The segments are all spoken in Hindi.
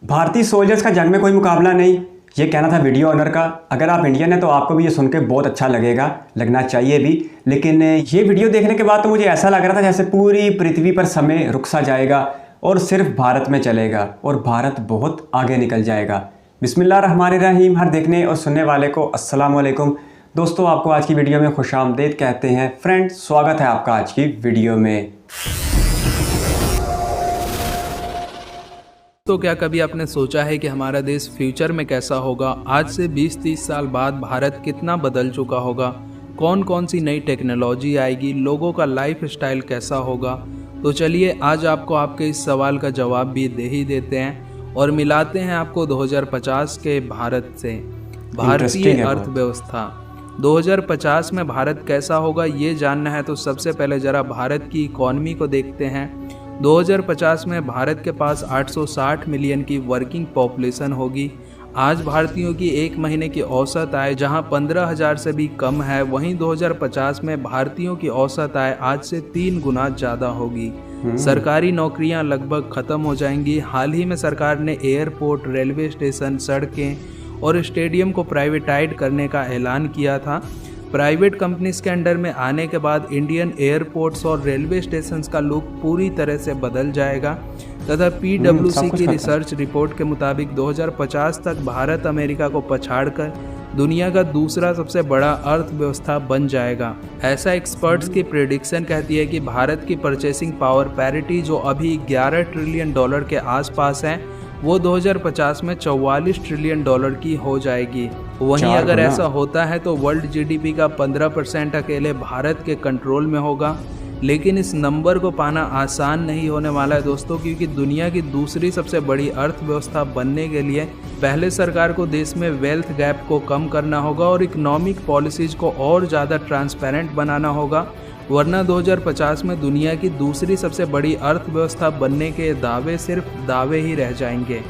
भारतीय सोल्जर्स का जंग में कोई मुकाबला नहीं, ये कहना था वीडियो ऑनर का। अगर आप इंडियन हैं तो आपको भी ये सुन के बहुत अच्छा लगना चाहिए भी। लेकिन ये वीडियो देखने के बाद तो मुझे ऐसा लग रहा था जैसे पूरी पृथ्वी पर समय रुक सा जाएगा और सिर्फ भारत में चलेगा और भारत बहुत आगे निकल जाएगा। बिस्मिल्लाहिर्रहमानिर्रहीम। हर देखने और सुनने वाले को अस्सलाम वालेकुम। दोस्तों, आपको आज की वीडियो में खुशामदीद कहते हैं। फ्रेंड, स्वागत है आपका आज की वीडियो में। तो क्या कभी आपने सोचा है कि हमारा देश फ्यूचर में कैसा होगा? आज से 20-30 साल बाद भारत कितना बदल चुका होगा? कौन कौन सी नई टेक्नोलॉजी आएगी? लोगों का लाइफ स्टाइल कैसा होगा? तो चलिए आज आपको आपके इस सवाल का जवाब भी दे ही देते हैं और मिलाते हैं आपको 2050 के भारत से। भारतीय अर्थव्यवस्था 2050 में भारत कैसा होगा ये जानना है तो सबसे पहले ज़रा भारत की इकॉनमी को देखते हैं। 2050 में भारत के पास 860 मिलियन की वर्किंग पॉपुलेशन होगी। आज भारतीयों की एक महीने की औसत आय जहां 15,000 से भी कम है, वहीं 2050 में भारतीयों की औसत आय आज से 3 गुना ज़्यादा होगी। सरकारी नौकरियां लगभग ख़त्म हो जाएंगी। हाल ही में सरकार ने एयरपोर्ट, रेलवे स्टेशन, सड़कें और स्टेडियम को प्राइवेटाइज करने का ऐलान किया था। प्राइवेट कंपनीज के अंडर में आने के बाद इंडियन एयरपोर्ट्स और रेलवे स्टेशंस का लुक पूरी तरह से बदल जाएगा तथा PwC की रिसर्च रिपोर्ट के मुताबिक 2050 तक भारत अमेरिका को पछाड़कर दुनिया का दूसरा सबसे बड़ा अर्थव्यवस्था बन जाएगा। ऐसा एक्सपर्ट्स की प्रेडिक्शन कहती है कि भारत की परचेसिंग पावर पैरिटी जो अभी $11 ट्रिलियन के आसपास है, वो 2050 में $44 ट्रिलियन की हो जाएगी। वहीं अगर ऐसा होता है तो वर्ल्ड GDP का 15% अकेले भारत के कंट्रोल में होगा। लेकिन इस नंबर को पाना आसान नहीं होने वाला है दोस्तों, क्योंकि दुनिया की दूसरी सबसे बड़ी अर्थव्यवस्था बनने के लिए पहले सरकार को देश में वेल्थ गैप को कम करना होगा और इकोनॉमिक पॉलिसीज को और ज़्यादा ट्रांसपेरेंट बनाना होगा, वरना 2050 में दुनिया की दूसरी सबसे बड़ी अर्थव्यवस्था बनने के दावे सिर्फ दावे ही रह जाएंगे।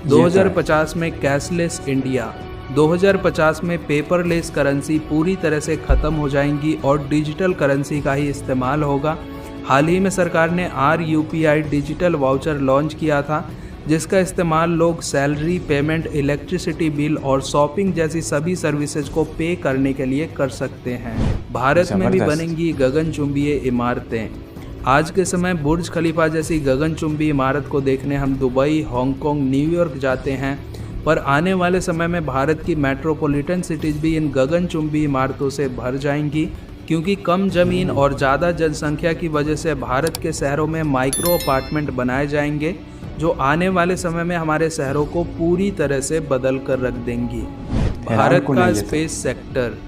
2050 में कैशलेस इंडिया 2050 में पेपरलेस करेंसी पूरी तरह से ख़त्म हो जाएंगी और डिजिटल करेंसी का ही इस्तेमाल होगा। हाल ही में सरकार ने RUPI डिजिटल वाउचर लॉन्च किया था, जिसका इस्तेमाल लोग सैलरी, पेमेंट, इलेक्ट्रिसिटी बिल और शॉपिंग जैसी सभी सर्विसेज को पे करने के लिए कर सकते हैं। भारत में भी बनेंगी गगनचुंबी इमारतें। आज के समय बुर्ज खलीफा जैसी गगनचुंबी इमारत को देखने हम दुबई, हांगकांग, न्यूयॉर्क जाते हैं, पर आने वाले समय में भारत की मेट्रोपॉलिटन सिटीज़ भी इन गगनचुंबी इमारतों से भर जाएंगी, क्योंकि कम ज़मीन और ज़्यादा जनसंख्या की वजह से भारत के शहरों में माइक्रो अपार्टमेंट बनाए जाएंगे, जो आने वाले समय में हमारे शहरों को पूरी तरह से बदल कर रख देंगी। भारत का स्पेस सेक्टर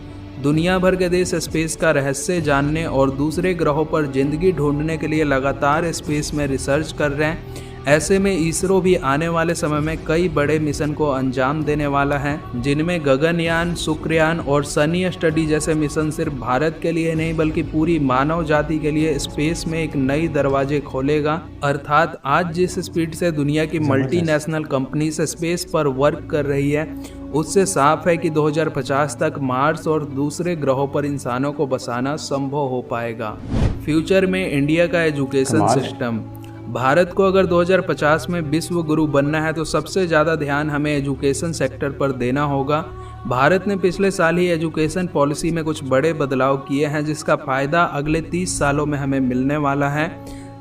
दुनिया भर के देश स्पेस का रहस्य जानने और दूसरे ग्रहों पर जिंदगी ढूंढने के लिए लगातार स्पेस में रिसर्च कर रहे हैं। ऐसे में इसरो भी आने वाले समय में कई बड़े मिशन को अंजाम देने वाला है, जिनमें गगनयान, शुक्रयान और सनी स्टडी जैसे मिशन सिर्फ भारत के लिए नहीं बल्कि पूरी मानव जाति के लिए स्पेस में एक नई दरवाजे खोलेगा। अर्थात आज जिस स्पीड से दुनिया की मल्टीनेशनल कंपनी स्पेस पर वर्क कर रही है, उससे साफ है कि 2050 तक मार्स और दूसरे ग्रहों पर इंसानों को बसाना संभव हो पाएगा। फ्यूचर में इंडिया का एजुकेशन सिस्टम भारत को अगर 2050 में विश्व गुरु बनना है तो सबसे ज़्यादा ध्यान हमें एजुकेशन सेक्टर पर देना होगा। भारत ने पिछले साल ही एजुकेशन पॉलिसी में कुछ बड़े बदलाव किए हैं, जिसका फ़ायदा अगले 30 सालों में हमें मिलने वाला है,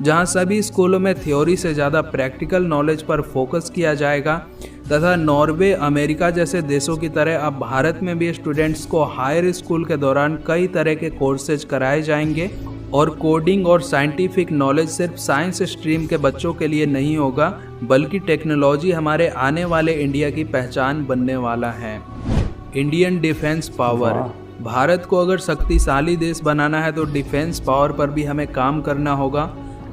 जहां सभी स्कूलों में थ्योरी से ज़्यादा प्रैक्टिकल नॉलेज पर फोकस किया जाएगा तथा नॉर्वे, अमेरिका जैसे देशों की तरह अब भारत में भी स्टूडेंट्स को हायर स्कूल के दौरान कई तरह के कोर्सेज कराए जाएंगे और कोडिंग और साइंटिफिक नॉलेज सिर्फ साइंस स्ट्रीम के बच्चों के लिए नहीं होगा, बल्कि टेक्नोलॉजी हमारे आने वाले इंडिया की पहचान बनने वाला है। इंडियन डिफेंस पावर भारत को अगर शक्तिशाली देश बनाना है तो डिफेंस पावर पर भी हमें काम करना होगा।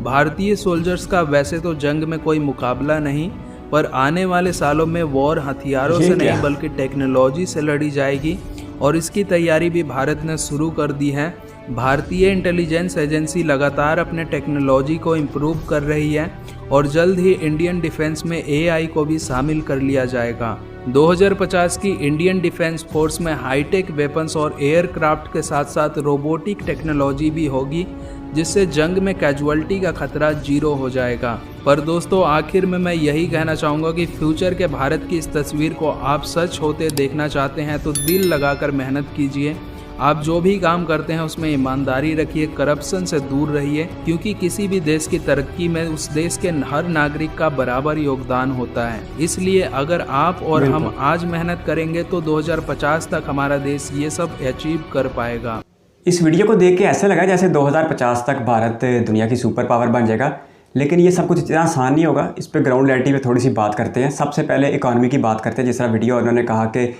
भारतीय सोल्जर्स का वैसे तो जंग में कोई मुकाबला नहीं, पर आने वाले सालों में वॉर हथियारों से नहीं बल्कि टेक्नोलॉजी से लड़ी जाएगी और इसकी तैयारी भी भारत ने शुरू कर दी है। भारतीय इंटेलिजेंस एजेंसी लगातार अपने टेक्नोलॉजी को इम्प्रूव कर रही है और जल्द ही इंडियन डिफेंस में AI को भी शामिल कर लिया जाएगा। 2050 की इंडियन डिफेंस फोर्स में हाईटेक वेपन्स और एयरक्राफ्ट के साथ साथ रोबोटिक टेक्नोलॉजी भी होगी, जिससे जंग में कैजुअल्टी का खतरा जीरो हो जाएगा। पर दोस्तों आखिर में मैं यही कहना चाहूँगा कि फ्यूचर के भारत की इस तस्वीर को आप सच होते देखना चाहते हैं तो दिल लगाकर मेहनत कीजिए। आप जो भी काम करते हैं उसमें ईमानदारी रखिए, करप्शन से दूर रहिए, क्योंकि किसी भी देश की तरक्की में उस देश के हर नागरिक का बराबर योगदान होता है। इसलिए अगर आप और हम आज मेहनत करेंगे तो 2050 तक हमारा देश ये सब अचीव कर पाएगा। इस वीडियो को देख के ऐसा लगा जैसे 2050 तक भारत दुनिया की सुपर पावर बन जाएगा, लेकिन ये सब कुछ इतना आसान नहीं होगा। इस पर ग्राउंड रियलिटी पे थोड़ी सी बात करते हैं। सबसे पहले इकॉनमी की बात करते हैं। जिस तरह वीडियो उन्होंने कहा कि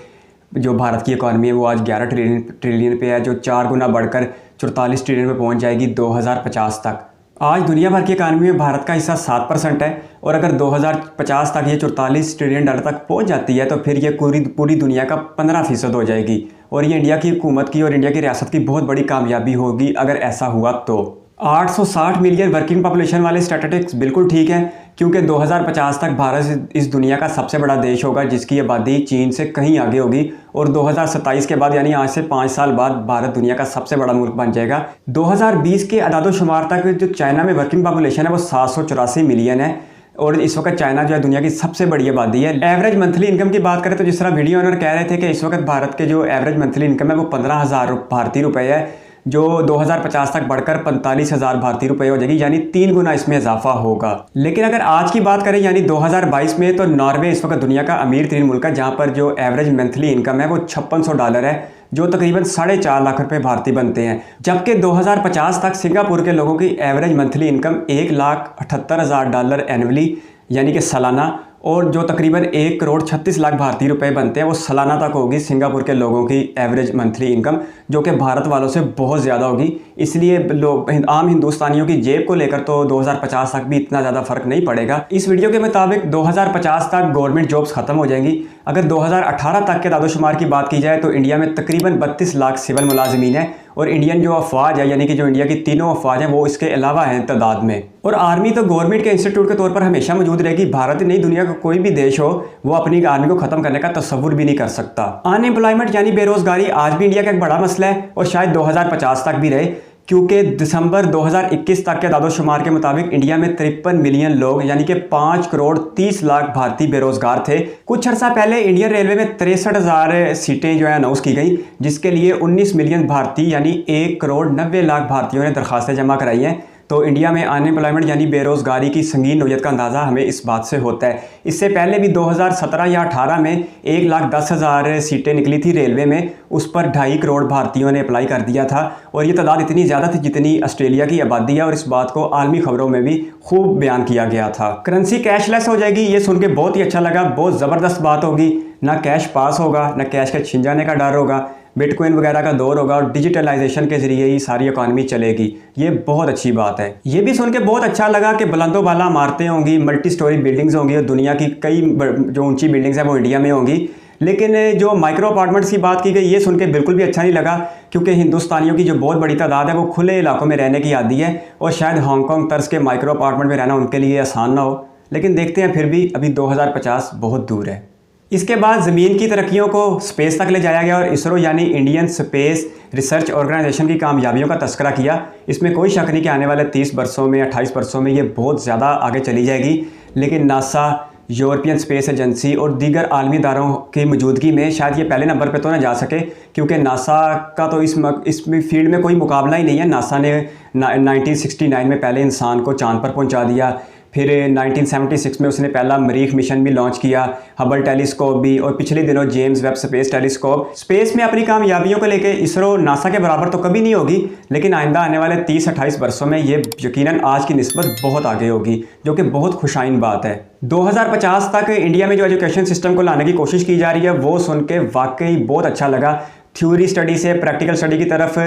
जो भारत की इकॉनमी है वो आज 11 ट्रिलियन पे है, जो 4 गुना बढ़कर 44 ट्रिलियन पे पहुंच जाएगी 2050 तक। आज दुनिया भर की इकॉनमी में भारत का हिस्सा 7% है, और अगर 2050 तक ये 44 ट्रिलियन डॉलर तक पहुंच जाती है तो फिर ये पूरी दुनिया का 15% हो जाएगी। और ये इंडिया की हुकूमत की और इंडिया की रियासत की बहुत बड़ी कामयाबी होगी अगर ऐसा हुआ तो। 860 मिलियन वर्किंग पॉपुलेशन वाले स्टैटिस्टिक्स बिल्कुल ठीक है, क्योंकि 2050 तक भारत इस दुनिया का सबसे बड़ा देश होगा जिसकी आबादी चीन से कहीं आगे होगी। और 2027 के बाद यानी आज से 5 साल बाद भारत दुनिया का सबसे बड़ा मुल्क बन जाएगा। 2020 के अदादोशुमार तक जो चाइना में वर्किंग पॉपुलेशन है वो 784 मिलियन है, और इस वक्त चाइना जो है दुनिया की सबसे बड़ी आबादी है। एवरेज मंथली इनकम की बात करें तो जिस तरह वीडियो ओनर कह रहे थे कि इस वक्त भारत के जो एवरेज मंथली इनकम है वो 15,000 भारतीय रुपये है, जो 2050 तक बढ़कर 45,000 भारतीय रुपये हो जाएगी, यानी 3 गुना इसमें इजाफा होगा। लेकिन अगर आज की बात करें यानी 2022 में, तो नॉर्वे इस वक्त दुनिया का अमीर तरीन मुल्क है, जहां पर जो एवरेज मंथली इनकम है वो $5600 है, जो तकरीबन 4.5 लाख रुपए भारतीय बनते हैं। जबकि 2050 तक सिंगापुर के लोगों की एवरेज मंथली इनकम $1,78,000 एनुअली यानी कि सालाना, और जो तकरीबन 1,36,00,000 भारतीय रुपए बनते हैं वो सालाना तक होगी सिंगापुर के लोगों की एवरेज मंथली इनकम, जो कि भारत वालों से बहुत ज़्यादा होगी। इसलिए लोग आम हिंदुस्तानियों की जेब को लेकर तो 2050 तक भी इतना ज़्यादा फर्क नहीं पड़ेगा। इस वीडियो के मुताबिक 2050 तक गवर्नमेंट जॉब्स ख़त्म हो जाएंगी। अगर 2018 तक के दादोशुमार की बात की जाए तो इंडिया में तकरीबन 32 लाख सिविल मुलाजिमीन है, और इंडियन जो अफवाज है यानी कि जो इंडिया की तीनों अफवाज हैं वो इसके अलावा हैं तादाद में। और आर्मी तो गवर्नमेंट के इंस्टीट्यूट के तौर पर हमेशा मौजूद रहेगी। भारत नहीं, दुनिया का कोई भी देश हो वो अपनी आर्मी को ख़त्म करने का तस्वुर भी नहीं कर सकता। अनएम्प्लॉयमेंट यानी बेरोजगारी आज भी इंडिया का एक बड़ा मसला है, और शायद 2050 तक भी रहे, क्योंकि दिसंबर 2021 तक के दादोशुमार के मुताबिक इंडिया में 53 मिलियन लोग यानी कि 5,30,00,000 भारतीय बेरोजगार थे। कुछ अर्सा पहले इंडियन रेलवे में 63,000 सीटें जो है अनाउंस की गई, जिसके लिए 19 मिलियन भारतीय यानी 1,90,00,000 भारतीयों ने दरखास्तें जमा कराई हैं। तो इंडिया में अनएम्प्लॉयमेंट यानी बेरोजगारी की संगीन नौयत का अंदाज़ा हमें इस बात से होता है। इससे पहले भी 2017 या 18 में 1,10,000 सीटें निकली थी रेलवे में, उस पर 2.5 करोड़ भारतीयों ने अप्लाई कर दिया था, और ये तादाद इतनी ज़्यादा थी जितनी ऑस्ट्रेलिया की आबादी है, और इस बात को आलमी खबरों में भी खूब बयान किया गया था। करेंसी कैशलेस हो जाएगी, ये सुन के बहुत ही अच्छा लगा। बहुत ज़बरदस्त बात होगी, ना कैश पास होगा, ना कैश के छिन जाने का डर होगा, बिटकॉइन वगैरह का दौर होगा, और डिजिटलाइजेशन के जरिए ही सारी इकॉनमी चलेगी। ये बहुत अच्छी बात है। ये भी सुन के बहुत अच्छा लगा कि बुलंदो बाला इमारतें होंगी, मल्टी स्टोरी बिल्डिंग्स होंगी, और दुनिया की कई जो ऊंची बिल्डिंग्स हैं वो इंडिया में होंगी। लेकिन जो माइक्रो अपार्टमेंट्स की बात की गई ये सुन के बिल्कुल भी अच्छा नहीं लगा, क्योंकि हिंदुस्तानियों की जो बहुत बड़ी तादाद है वो खुले इलाकों में रहने की आदी है, और शायद हांगकॉन्ग तर्ज के माइक्रो अपार्टमेंट में रहना उनके लिए आसान ना हो। लेकिन देखते हैं, फिर भी अभी 2050 बहुत दूर है। इसके बाद ज़मीन की तरक्कियों को स्पेस तक ले जाया गया, और इसरो यानी इंडियन स्पेस रिसर्च ऑर्गेनाइजेशन की कामयाबियों का तस्करा किया। इसमें कोई शक नहीं कि आने वाले 30 वर्षों में 28 वर्षों में ये बहुत ज़्यादा आगे चली जाएगी। लेकिन नासा, यूरोपियन स्पेस एजेंसी और दीगर आलमी इदारों की मौजूदगी में शायद ये पहले नंबर पर तो ना जा सके, क्योंकि नासा का तो इस फील्ड में कोई मुकाबला ही नहीं है। नासा ने 1969 में पहले इंसान को चांद पर पहुंचा दिया, फिर 1976 में उसने पहला मरीख मिशन भी लॉन्च किया, हबल टेलीस्कोप भी, और पिछले दिनों James Webb space telescope. Space में अपनी कामयाबियों को लेकर इसरो नासा के बराबर तो कभी नहीं होगी, लेकिन आइंदा आने वाले 30-28 वर्षों में ये यकीनन आज की निस्बत बहुत आगे होगी, जो कि बहुत खुशाइन बात है। 2050 तक इंडिया में जो एजुकेशन सिस्टम को लाने की कोशिश की जा रही है वो सुन के वाकई बहुत अच्छा लगा। थ्योरी स्टडी से प्रैक्टिकल स्टडी की तरफ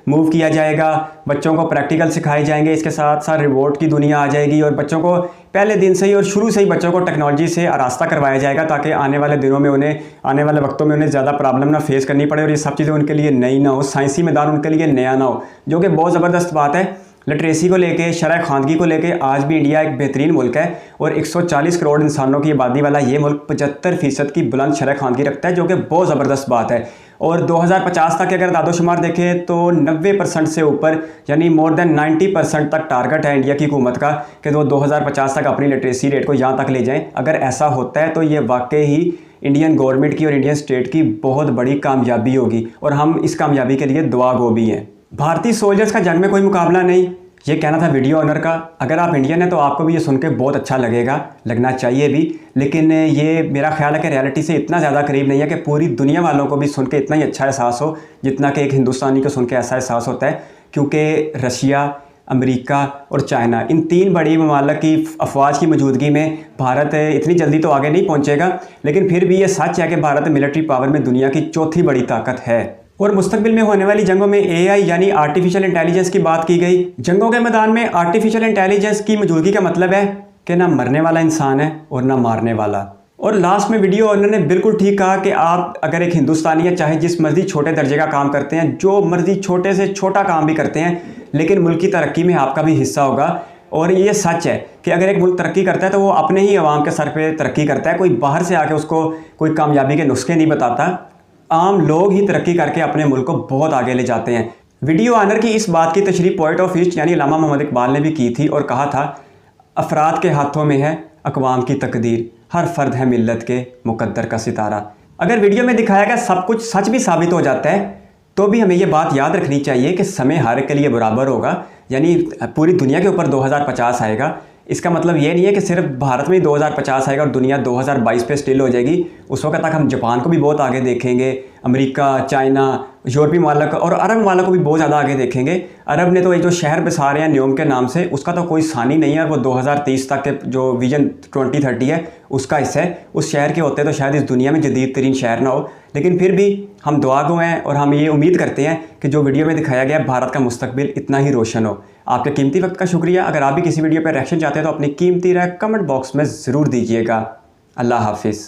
मूव किया जाएगा, बच्चों को प्रैक्टिकल सिखाए जाएंगे, इसके साथ साथ रिवॉर्ड की दुनिया आ जाएगी, और बच्चों को पहले दिन से ही और शुरू से ही बच्चों को टेक्नोलॉजी से आरास्ता करवाया जाएगा, ताकि आने वाले दिनों में आने वाले वक्तों में उन्हें ज़्यादा प्रॉब्लम ना फेस करनी पड़े, और ये सब चीज़ें उनके लिए नई ना हो, साइंसी मैदान उनके लिए नया ना हो, जो कि बहुत ज़बरदस्त बात है। लिटरेसी को लेके, शरह खानगी को लेके आज भी इंडिया एक बेहतरीन मुल्क है, और 140 करोड़ इंसानों की आबादी वाला ये मुल्क 75% की बुलंद शरह खानगी रखता है, जो कि बहुत ज़बरदस्त बात है। और 2050 तक अगर दादोशुमार देखें तो 90% से ऊपर यानी मोर देन 90% तक टारगेट है इंडिया की हुकूमत का कि वो 2050 तक अपनी लिटरेसी रेट को यहाँ तक ले जाएं। अगर ऐसा होता है तो ये वाकई ही इंडियन गवर्नमेंट की और इंडियन स्टेट की बहुत बड़ी कामयाबी होगी और हम इस कामयाबी के लिए दुआ गो भी हैं। भारतीय सोल्जर्स का जंग में कोई मुकाबला नहीं, ये कहना था वीडियो ऑनर का। अगर आप इंडियन हैं तो आपको भी ये सुन के बहुत अच्छा लगना चाहिए भी, लेकिन ये मेरा ख्याल है कि रियलिटी से इतना ज़्यादा करीब नहीं है कि पूरी दुनिया वालों को भी सुन के इतना ही अच्छा एहसास हो जितना कि एक हिंदुस्तानी को सुन के ऐसा एहसास होता है। क्योंकि रशिया, अमेरिका और चाइना, इन 3 बड़ी ममालिक की अफवाज की मौजूदगी में भारत इतनी जल्दी तो आगे नहीं पहुँचेगा, लेकिन फिर भी ये सच है कि भारत मिलिट्री पावर में दुनिया की चौथी बड़ी ताकत है। और मुस्तकबिल में होने वाली जंगों में AI यानी आर्टिफिशियल इंटेलिजेंस की बात की गई। जंगों के मैदान में आर्टिफिशियल इंटेलिजेंस की मौजूदगी का मतलब है कि ना मरने वाला इंसान है और ना मारने वाला। और लास्ट में वीडियो उन्होंने बिल्कुल ठीक कहा कि आप अगर एक हिंदुस्तानी है, चाहे जिस मर्जी छोटे दर्जे का काम करते हैं, जो मर्जी छोटे से छोटा काम भी करते हैं, लेकिन मुल्क की तरक्की में आपका भी हिस्सा होगा। और ये सच है कि अगर एक मुल्क तरक्की करता है तो वो अपने ही अवाम के सर पे तरक्की करता है। कोई बाहर से आके उसको कोई कामयाबी के नुस्खे नहीं बताता, आम लोग ही तरक्की करके अपने मुल्क को बहुत आगे ले जाते हैं। वीडियो ऑनर की इस बात की तशरीह पोएट ऑफ ईस्ट यानी अल्लामा मोहम्मद इकबाल ने भी की थी और कहा था, अफराद के हाथों में है अक़वाम की तकदीर, हर फर्द है मिल्लत के मुकद्दर का सितारा। अगर वीडियो में दिखाया गया सब कुछ सच भी साबित हो जाता है तो भी हमें ये बात याद रखनी चाहिए कि समय हर एक के लिए बराबर होगा, यानी पूरी दुनिया के ऊपर 2050 आएगा। इसका मतलब ये नहीं है कि सिर्फ भारत में 2050 आएगा और दुनिया 2022 पे स्टिल हो जाएगी। उस वक्त तक हम जापान को भी बहुत आगे देखेंगे, अमेरिका, चाइना, यूरोपीय मालिक और अरब मालिक को भी बहुत ज़्यादा आगे देखेंगे। अरब ने तो ये जो शहर बसा रहे हैं न्योम के नाम से, उसका तो कोई सानी नहीं है और वो 2030 तक के जो विजन 2030 है उसका हिस्सा है। उस शहर के होते तो शायद इस दुनिया में जदीद तरीन शहर ना हो, लेकिन फिर भी हम दुआ गो हैं और हम ये उम्मीद करते हैं कि जो वीडियो में दिखाया गया भारत का मुस्तकबिल इतना ही रोशन हो। आपके कीमती वक्त का शुक्रिया। अगर आप भी किसी वीडियो पर रिएक्शन चाहते हैं तो अपनी कीमती राय कमेंट बॉक्स में ज़रूर दीजिएगा। अल्लाह हाफिज़।